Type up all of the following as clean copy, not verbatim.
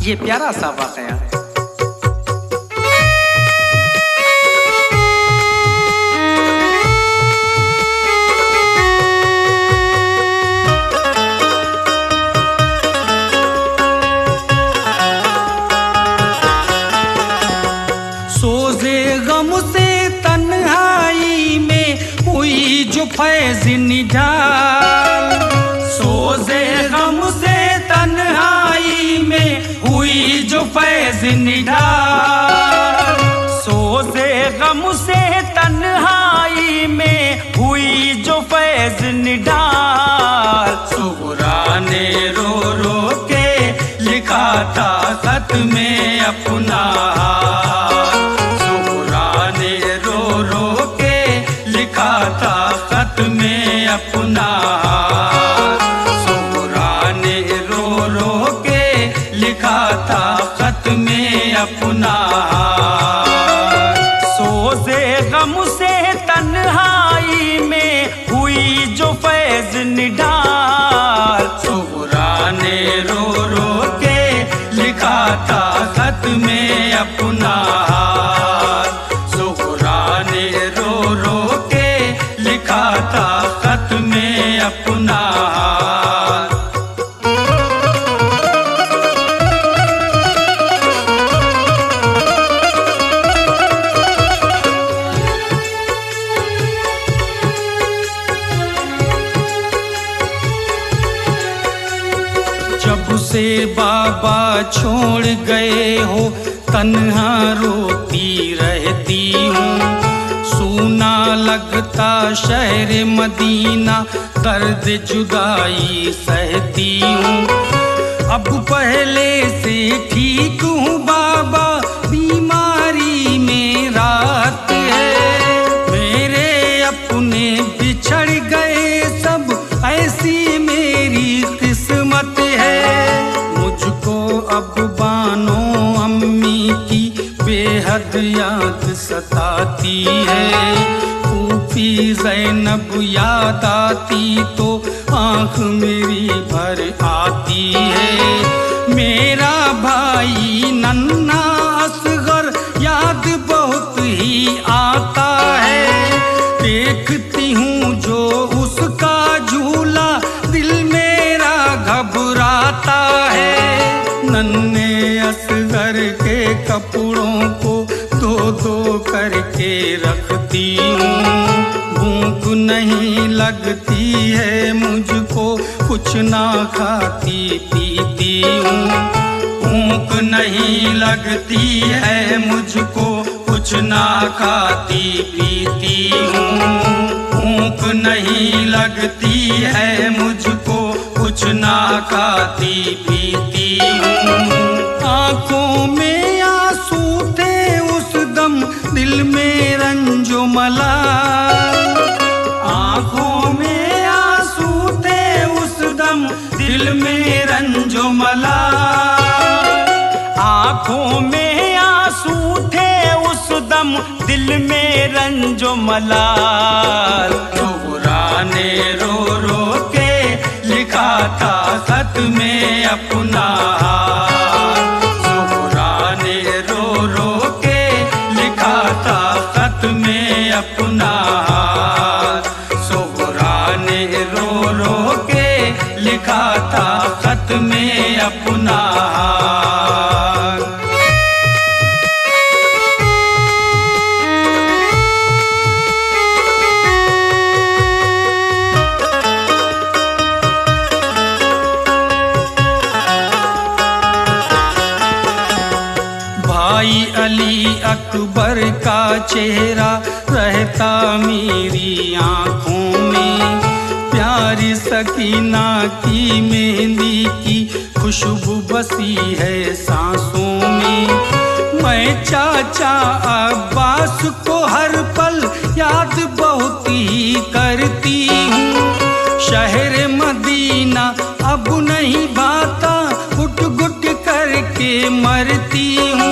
ये प्यारा सा वाकया। सोज़े गम से तन्हाई में हुई जो फैज़ निढाल, सोज़े गम से तन्हाई में हुई जो फैज़ निढाल, सोज़े गम से तन्हाई में हुई जो फैज़ निढाल। सुगरा ने रो रो के लिखा था खत में अपना हाल, सुगरा ने रो रो के लिखा था खत में अपना हाल, सुगरा ने रो रो के लिखा था खत में अपना हाल। सोज़े गम से तन्हाई में हुई जो फैज़ निढाल, सुगरा ने रो रो के लिखा था खत में अपना हाल, सुगरा ने रो रो के लिखा था खत में अपना हाल। जब से बाबा छोड़ गए हो तन्हा रोती रहती हूँ, सूना लगता शहर मदीना दर्द जुदाई सहती हूँ। अब पहले से ठीक हूँ बाबा, बीमारी में राहत है, मेरे अपने बिछड़ गए सब ऐसी मेरी किस्मत है। मुझको अब बानो अम्मी की बेहद याद सताती है, फूफी ज़ैनब याद आती तो आँख मेरी भर आती है। मेरा भाई नन्हा असगर याद बहुत ही आता है, देखती हूँ जो उसका झूला दिल मेरा घबराता है। नन्हे असगर के कपड़ों को दो दो करके रखती हूँ, भूख नहीं लगती है मुझको, कुछ ना खाती पीती हूँ, भूख नहीं लगती है मुझको, कुछ ना खाती पीती हूँ, भूख नहीं लगती है मुझको, कुछ ना खाती पीती हूँ। आँखों में आंसू थे उस दम, दिल में रंजो मलाल, आँखों में आंसू थे उस दम, दिल में रंजो मलाल, आँखों में आंसू थे उस दम, दिल में रंजो मलाल। सुगरा ने रो रो के लिखा था खत में अपना हाल, सुगरा ने रो रो के लिखा था खत में अपना हाल, सुगरा ने रो रो के लिखा था खत में अपना हाल। भाई अली अकबर का चेहरा रहता मेरी आँखों में, प्यारी सकीना की मेहंदी की खुशबू बसी है सांसों में। मैं चाचा अब्बास को हर पल याद बहुत ही करती हूँ, शहर मदीना अब नहीं भाता, घुट घुट करके मरती हूँ।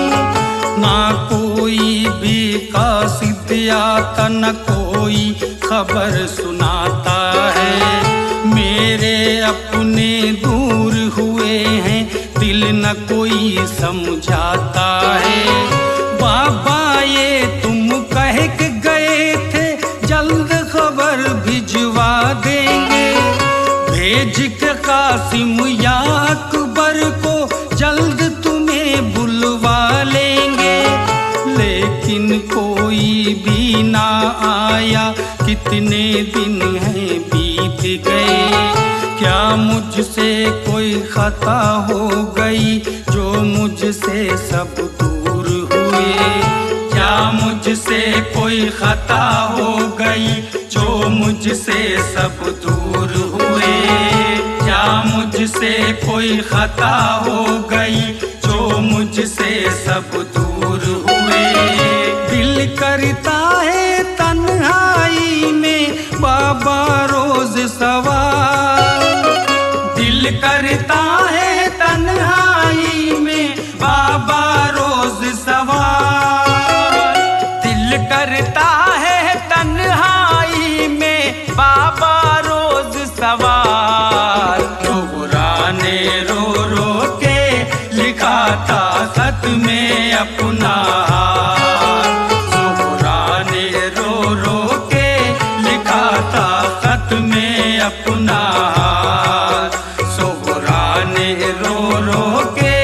ना कोई भी कासिद आता, न कोई खबर सुनाता है, मेरे अपने दूर हुए हैं, दिल दिल न कोई समझाता है। बाबा ये तुम कह के गए थे जल्द खबर भिजवा देंगे, भेज के कासिम या अकबर को जल्द तुम्हें बुलवा लेंगे। लेकिन कोई भी ना आया, कितने दिन हैं बीत गए। क्या मुझसे कोई खता हो गई जो मुझसे सब दूर हुए? क्या मुझसे कोई खता हो गई जो मुझसे सब दूर हुए? क्या मुझसे कोई खता हो गई जो मुझसे सब दूर हुए? दिल करता है तन्हाई में बाबा रोज सवार, दिल करता है तन्हाई में बाबा रोज सवार, दिल करता है तन्हाई में बाबा रोज सवार। ज़ोहरा ने रो रो के लिखा था खत में अपना हाल, ज़ोहरा ने रो रो के लिखा था खत में अपना हाल, ज़ोहरा ने रो रो के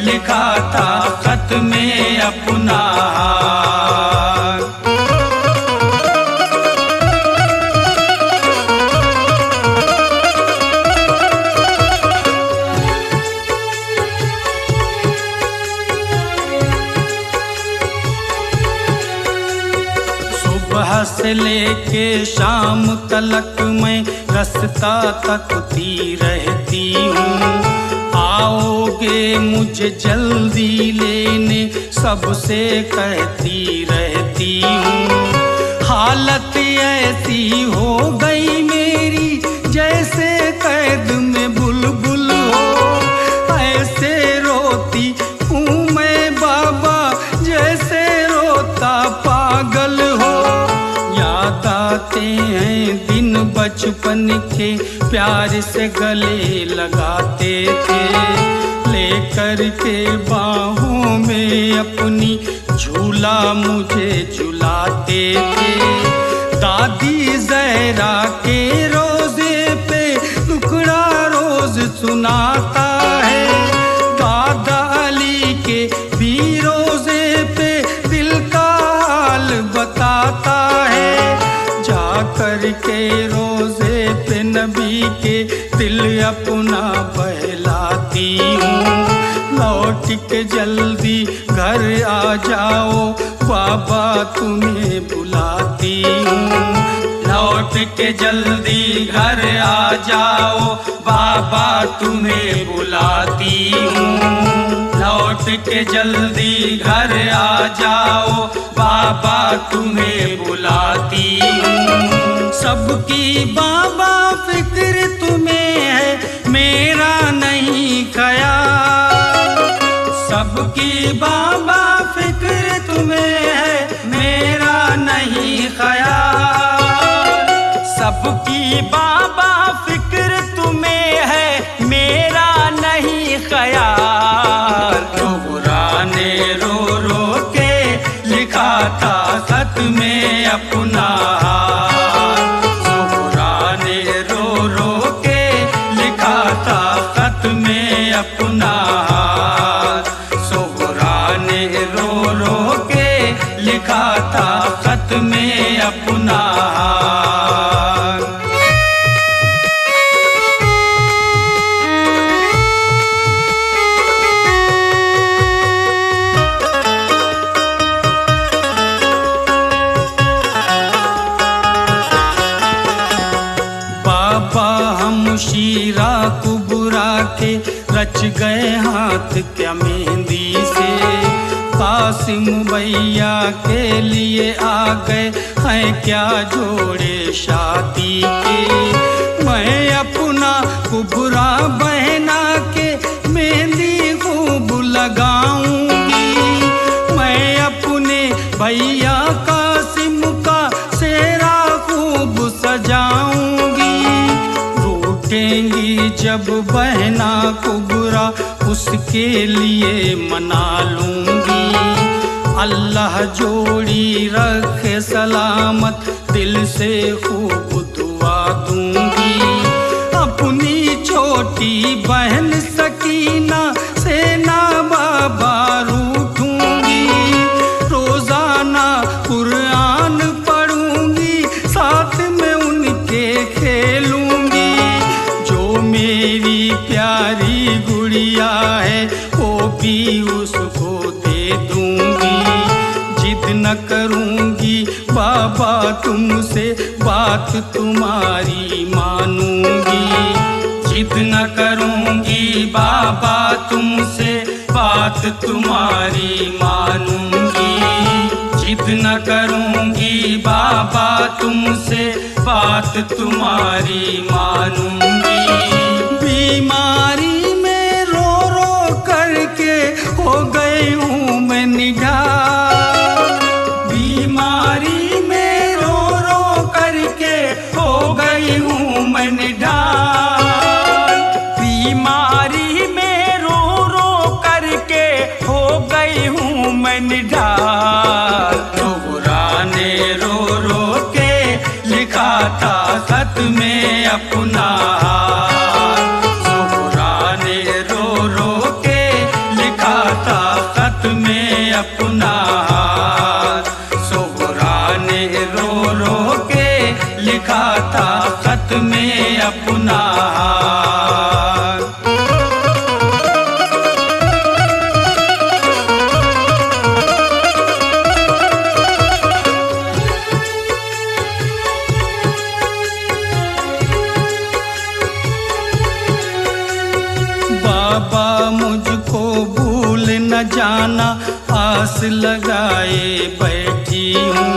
लिखा था खत में अपना हाल। सुबह से लेके शाम तलक मैं रास्ता तकती रहती हूँ, आओगे मुझे जल्दी लेने सबसे कहती रहती हूँ। हालत ऐसी हो गई मेरी जैसे कैद में बुलबुल हो, ऐसे रोती हूँ मैं बाबा जैसे रोता पागल हो। याद आते हैं दिन बचपन के प्यार से गले लगाते थे, लेकर के बाहों में अपनी झूला मुझे झुलाते थे। दादी ज़हरा के रोज़े पे टुकड़ा रोज़ सुनाता है, दादा अली के भी रोज़े पे दिल का हाल बताता है। जा कर के रोज़े पे नबी के दिल अपना बहलाती हूँ, लौट के जल्दी घर आ जाओ बाबा तुम्हें बुलाती हूँ, लौट के जल्दी घर आ जाओ बाबा तुम्हें बुलाती हूँ, लौट के जल्दी घर आ जाओ बाबा तुम्हें बुलाती हूँ। सबकी बाबा फिक्र तुम्हें है मेरा नहीं ख्याल, सबकी बाबा फिक्र तुम्हें है मेरा नहीं ख़याल, सबकी बाबा फिक्र तुम्हें है मेरा नहीं ख़याल। ज़ोहरा ने रो रो के लिखा था खत में अपना हाल, ज़ोहरा ने रो रो के लिखा था खत में अपना हाल, ज़ोहरा ने रो रो के लिखा था खत में अपना हाल। बाबा हम शीरा कुबरा के रच गए हाथ क्या मेहंदी से, कासिम भैया के लिए आ गए हैं क्या जोड़े शादी के। मैं अपना कुबरा बहना के मेहंदी खूब लगाऊंगी, मैं अपने भैया कासिम का सेहरा खूब सजाऊंगी। रूठेंगी जब बहना कुबरा उसके के लिए मना लूंगी। अल्लाह जोड़ी रखे सलामत, दिल से खूब दुआ दूंगी। अपनी छोटी बहन सकीना से ना बाबा रूठूंगी। रोजाना कुरान पढ़ूंगी, साथ में उनके खेलूंगी। जो मेरी प्यारी गुड़िया है वो भी उसको दे दूंगी। जिद न करूंगी बाबा तुमसे, बात तुम्हारी मानूंगी। जिद न करूंगी बाबा तुमसे, बात तुम्हारी मानूंगी। जिद न करूंगी बाबा तुमसे, बात तुम्हारी मानूंगी। बीमारी में रो रो करके हो गई हूँ मैं निढाल। बीमारी में रो रो करके हो गई हूँ मैं निढाल। बीमारी में रो रो करके हो गई हूँ मैं निढाल। ज़ोहरा ने रो रो के लिखा था खत में अपना हाल। ज़ोहरा ने रो रो के लिखा था खत में अपना हाल। ज़ोहरा ने रो रो के लिखा था खत में अपना हाल। बाबा मुझको भूल न जाना, आस लगाए बैठी हूँ।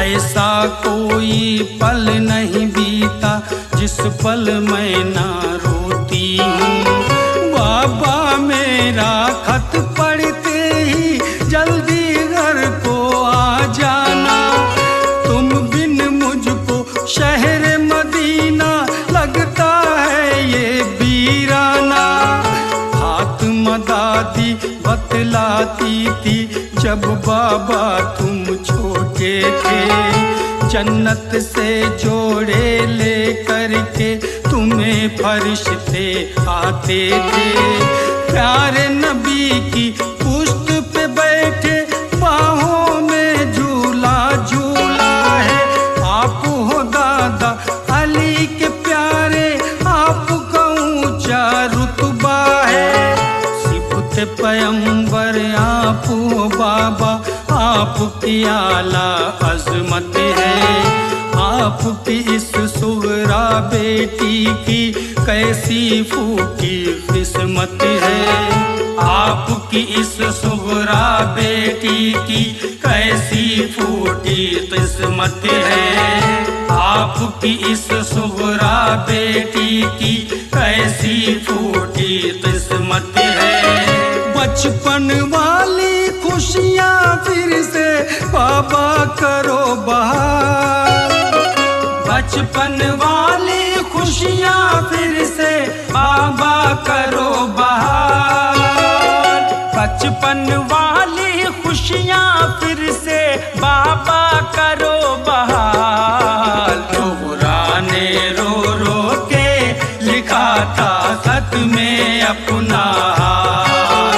ऐसा कोई पल नहीं बीता जिस पल मैं ना रोती हूँ। बाबा मेरा खत पढ़ते ही जल्दी घर को आ जाना। तुम बिन मुझको शहर मदीना लगता है ये वीराना। फातिमा दादी बतलाती थी जब बाबा तुम छोटे थे, जन्नत से जोड़े ले करके तुम्हें फरिश्ते आते थे। प्यारे नबी की पुश्त पे बैठे बाहों में झूला झूला है। आप हो दादा अली के प्यारे, आपका ऊंचा रुतबा है। सिफत पैगंबर आप हो बाबा, आपकी आला अजमत है। आपकी इस सुगरा बेटी की कैसी फूकी किस्मत है। आपकी इस सुगरा बेटी की कैसी फूटी किस्मत है। आपकी इस सुगरा बेटी की कैसी फूटी किस्मत है। बचपन वाली खुशियाँ फिर से बाबा करो बहार। बचपन वाली खुशियाँ फिर से बाबा करो बहार। बचपन वाली खुशियाँ फिर से बाबा करो बहार। ज़ोहरा ने रो रो के लिखा था खत में अपना हाल।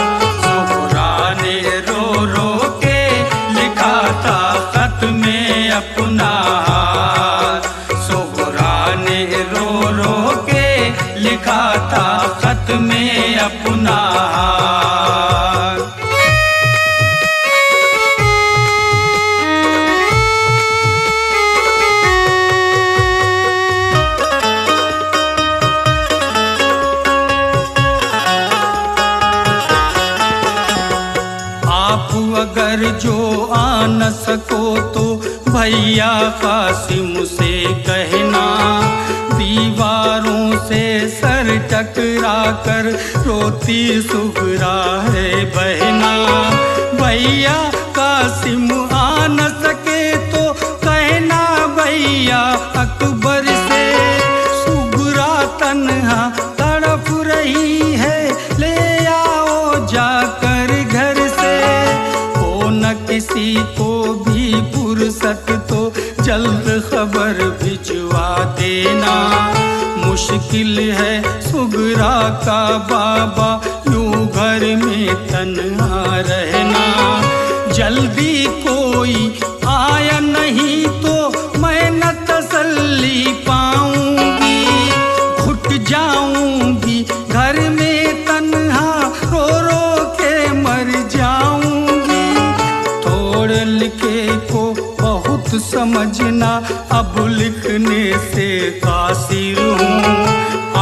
ज़ोहरा ने रो रो के लिखा था खत में अपना हाल। ज़ोहरा ने रो रो के लिखा था खत में अपना हाल। आप अगर जो आ न सको तो भैया कासिम से कहना। दीवारों से सर टकरा कर रोती सुगरा है बहना। भैया कासिम आ न सके तो कहना भैया अकबर से। सुगरा तन्हा तड़प रही है, ले आओ देना। मुश्किल है सुगरा का बाबा यूं घर में तन्हा रहना। जल्दी कोई आया नहीं तो मैं न तसल्ली पाऊंगी, घुट जाऊंगी घर में तन्हा रो रो के मर जाऊंगी। थोड़ लिखे को बहुत समझना, अब लिखने से कासिर हूँ।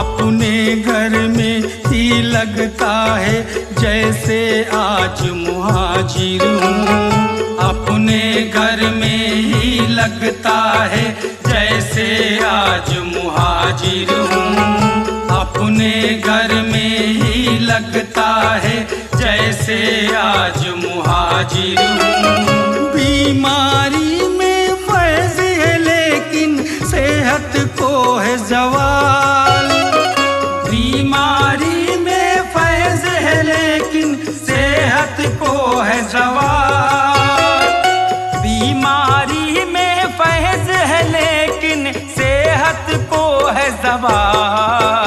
अपने घर में ही लगता है जैसे आज मुहाजिर हूँ। अपने घर में ही लगता है जैसे आज मुहाजिर हूँ। अपने घर में ही लगता है जैसे आज मुहाजिर हूँ। बीमारी में फैज़ है लेकिन सेहत को है ज़वाल। बीमारी में फैज़ है लेकिन सेहत को है ज़वाल। बीमारी में फैज़ है लेकिन सेहत को है ज़वाल।